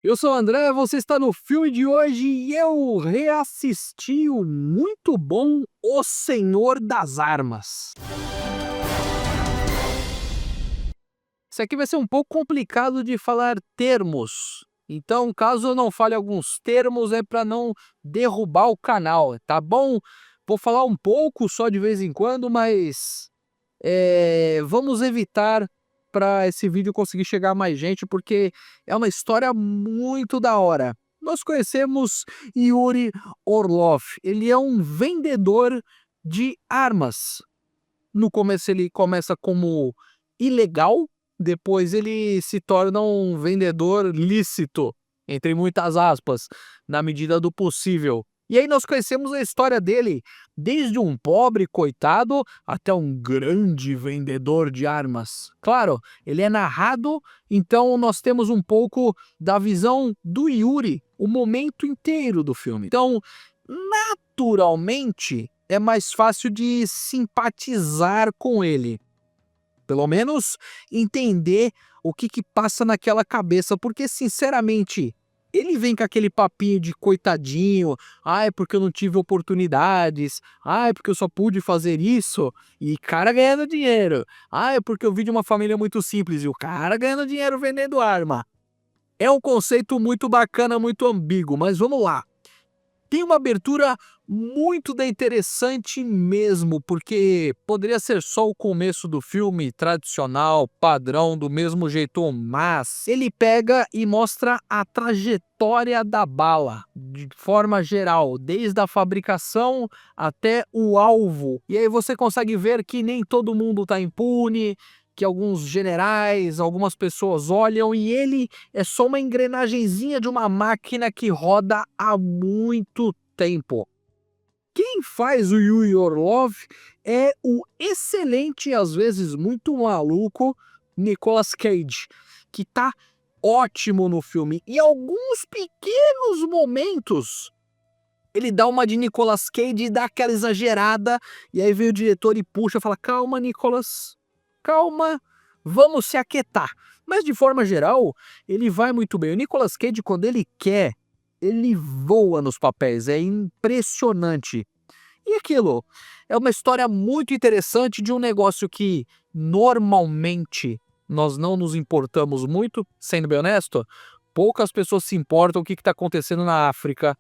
Eu sou o André, você está no filme de hoje e eu reassisti o muito bom O Senhor das Armas. Isso aqui vai ser um pouco complicado de falar termos, então caso eu não fale alguns termos é para não derrubar o canal, tá bom? Vou falar um pouco só de vez em quando, mas vamos evitar para esse vídeo conseguir chegar a mais gente, porque é uma história muito da hora. Nós conhecemos Yuri Orlov. Ele é um vendedor de armas. No começo ele começa como ilegal, depois ele se torna um vendedor lícito, entre muitas aspas, na medida do possível. E aí nós conhecemos a história dele, desde um pobre coitado até um grande vendedor de armas. Claro, ele é narrado, então nós temos um pouco da visão do Yuri, o momento inteiro do filme. Então, naturalmente, é mais fácil de simpatizar com ele. Pelo menos entender o que passa naquela cabeça, porque sinceramente, ele vem com aquele papinho de coitadinho, ai porque eu não tive oportunidades, ai porque eu só pude fazer isso, e cara ganhando dinheiro, ai porque eu vim de uma família muito simples, e o cara ganhando dinheiro vendendo arma. É um conceito muito bacana, muito ambíguo, mas vamos lá. Tem uma abertura muito interessante mesmo, porque poderia ser só o começo do filme tradicional, padrão, do mesmo jeito, mas ele pega e mostra a trajetória da bala, de forma geral, desde a fabricação até o alvo. E aí você consegue ver que nem todo mundo está impune, que alguns generais, algumas pessoas olham e ele é só uma engrenagenzinha de uma máquina que roda há muito tempo. Quem faz o Yuri Orlov é o excelente e às vezes muito maluco Nicolas Cage, que tá ótimo no filme. Em alguns pequenos momentos, ele dá uma de Nicolas Cage e dá aquela exagerada, e aí vem o diretor e puxa e fala: calma, Nicolas, calma, vamos se aquietar. Mas de forma geral, ele vai muito bem. O Nicolas Cage, quando ele quer, ele voa nos papéis, é impressionante. E aquilo, é uma história muito interessante de um negócio que normalmente nós não nos importamos muito, sendo bem honesto, poucas pessoas se importam o que está acontecendo na África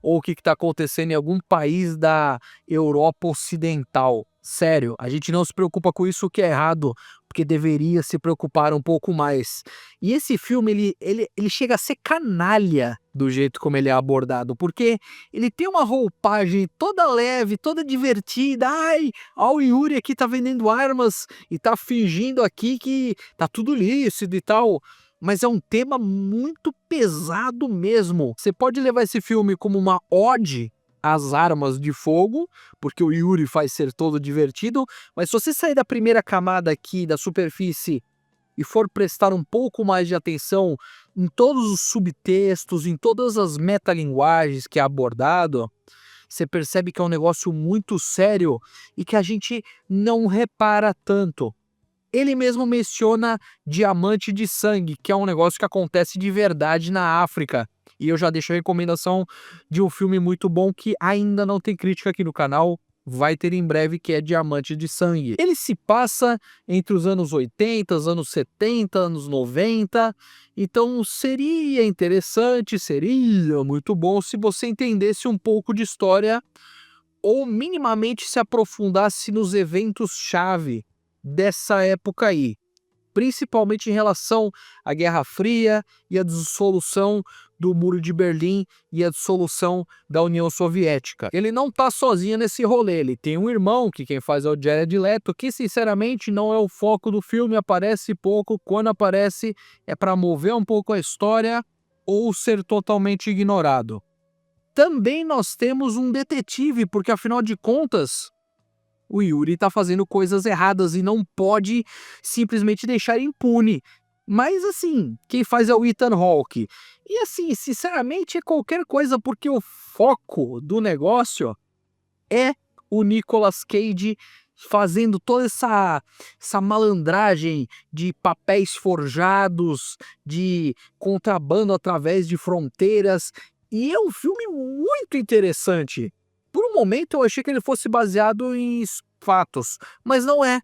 ou o que está acontecendo em algum país da Europa Ocidental. Sério, a gente não se preocupa com isso, o que é errado, porque deveria se preocupar um pouco mais. E esse filme, ele chega a ser canalha do jeito como ele é abordado, porque ele tem uma roupagem toda leve, toda divertida. Ai, ó, o Yuri aqui tá vendendo armas e tá fingindo aqui que tá tudo lícito e tal. Mas é um tema muito pesado mesmo. Você pode levar esse filme como uma ode às armas de fogo, porque o Yuri faz ser todo divertido, mas se você sair da primeira camada aqui, da superfície, e for prestar um pouco mais de atenção em todos os subtextos, em todas as metalinguagens que é abordado, você percebe que é um negócio muito sério e que a gente não repara tanto. Ele mesmo menciona diamante de sangue, que é um negócio que acontece de verdade na África. E eu já deixo a recomendação de um filme muito bom que ainda não tem crítica aqui no canal, vai ter em breve, que é Diamante de Sangue. Ele se passa entre os anos 80, os anos 70, anos 90, então seria interessante, seria muito bom se você entendesse um pouco de história ou minimamente se aprofundasse nos eventos-chave dessa época aí, principalmente em relação à Guerra Fria e à dissolução do Muro de Berlim e a dissolução da União Soviética. Ele não tá sozinho nesse rolê, ele tem um irmão, que quem faz é o Jared Leto, que sinceramente não é o foco do filme, aparece pouco, quando aparece é para mover um pouco a história ou ser totalmente ignorado. Também nós temos um detetive, porque afinal de contas, o Yuri tá fazendo coisas erradas e não pode simplesmente deixar impune. Mas assim, quem faz é o Ethan Hawke. E assim, sinceramente, é qualquer coisa, porque o foco do negócio é o Nicolas Cage fazendo toda essa malandragem de papéis forjados, de contrabando através de fronteiras, e é um filme muito interessante. Por um momento eu achei que ele fosse baseado em fatos, mas não é.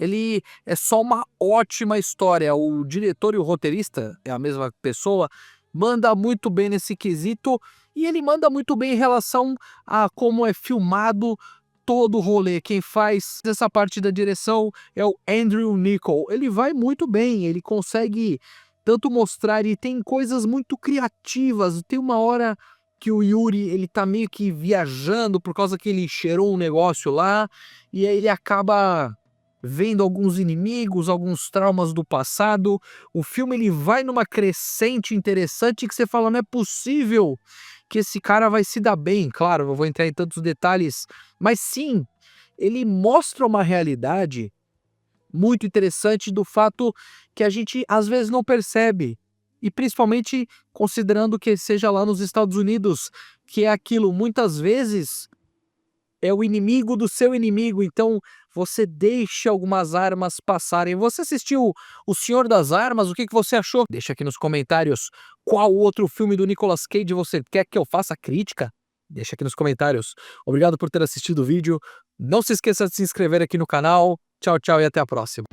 Ele é só uma ótima história. O diretor e o roteirista, é a mesma pessoa, manda muito bem nesse quesito, e ele manda muito bem em relação a como é filmado todo o rolê. Quem faz essa parte da direção é o Andrew Niccol. Ele vai muito bem, ele consegue tanto mostrar, e tem coisas muito criativas. Tem uma hora que o Yuri, ele tá meio que viajando por causa que ele cheirou um negócio lá, e aí ele acaba vendo alguns inimigos, alguns traumas do passado. O filme ele vai numa crescente interessante que você fala, não é possível que esse cara vai se dar bem. Claro, não vou entrar em tantos detalhes, mas sim, ele mostra uma realidade muito interessante do fato que a gente às vezes não percebe. E principalmente considerando que seja lá nos Estados Unidos, que é aquilo, muitas vezes é o inimigo do seu inimigo, então você deixa algumas armas passarem. Você assistiu O Senhor das Armas? O que você achou? Deixa aqui nos comentários qual outro filme do Nicolas Cage você quer que eu faça crítica. Deixa aqui nos comentários. Obrigado por ter assistido o vídeo. Não se esqueça de se inscrever aqui no canal. Tchau, tchau e até a próxima.